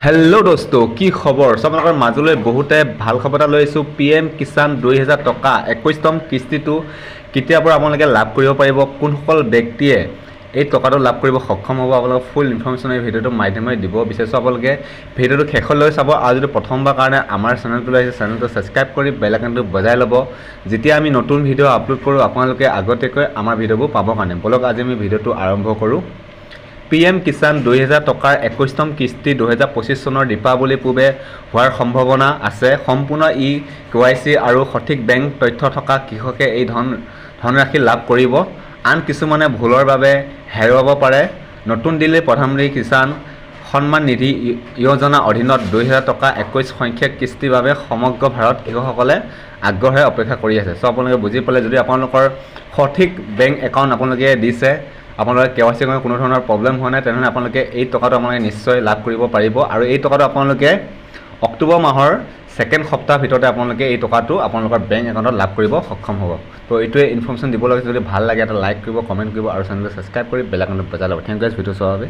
hello' দোস্ত কি খবৰ সব আপোনালোকৰ মাজলৈ বহুতে ভাল খবৰ এটা লৈ আহিছোঁ PM কিষাণ 2000 টকা 21তম কিস্তিটো কেতিয়াৰ পৰা আপোনালোকে লাভ কৰিব পাৰিব কোনসকল ব্যক্তিয়ে এই টকাটো লাভ কৰিব সক্ষম হ'ব আপোনালোকক ফুল ইনফৰমেশ্যন এই ভিডিঅ'টোৰ মাধ্যমেৰে দিব বিচাৰিছোঁ আপোনালোকে ভিডিঅ'টো শেষলৈ চাব আৰু যদি প্ৰথমবাৰ কাৰণে আমাৰ চেনেলটোলৈ আহিছে চেনেলটো ছাবস্ক্ৰাইব কৰি বেল আইকনটো বজাই ল'ব যেতিয়া আমি নতুন ভিডিঅ' আপলোড কৰোঁ আপোনালোকে আগতীয়াকৈ আমাৰ ভিডিঅ'বোৰ পাবৰ কাৰণে বলক আজি আমি ভিডিঅ'টো আৰম্ভ কৰোঁ PM কিষাণ 2000 টকাৰ 21তম কিস্তি 2025 চনৰ দীপাৱলী পূৰ্বে হোৱাৰ সম্ভাৱনা আছে সম্পূৰ্ণ KYC আৰু সঠিক বেংক তথ্য থকা কৃষকে এই ধনৰাশি লাভ কৰিব আন কিছুমানে ভুলৰ বাবে হেৰুৱাব পাৰে নতুন দিল্লীৰ প্ৰধানমন্ত্ৰী কিষাণ সন্মান নিধি যোজনা অধীনত 2000 টকা 21 সংখ্যক কিস্তিৰ বাবে সমগ্ৰ ভাৰত কৃষকসকলে আগ্ৰহেৰে অপেক্ষা কৰি আছে সো আপোনালোকে বুজি পালে যদি আপোনালোকৰ সঠিক বেংক একাউণ্ট আপোনালোকে দিছে আপোনালোকে KYC কোনো ধৰণৰ প্ৰব্লেম হোৱা নাই তেনেহ'লে আপোনালোকে এই টকাটো আপোনালোকে নিশ্চয় লাভ কৰিব পাৰিব আৰু এই টকাটো আপোনালোকে অক্টোবৰ মাহৰ ছেকেণ্ড সপ্তাহৰ ভিতৰতে আপোনালোকে এই টকাটো আপোনালোকৰ বেংক একাউণ্টত লাভ কৰিব সক্ষম হ'ব তো এইটোৱে ইনফৰমেশ্যন দিব লাগে যদি ভাল লাগে এটা লাইক কৰিব কমেণ্ট কৰিব আৰু চেনেলটো ছাবস্ক্ৰাইব কৰি বেল আইকনটো বজাই ল'ব থেংক ইউ গাইজ ভিডিঅ' চোৱাৰ বাবে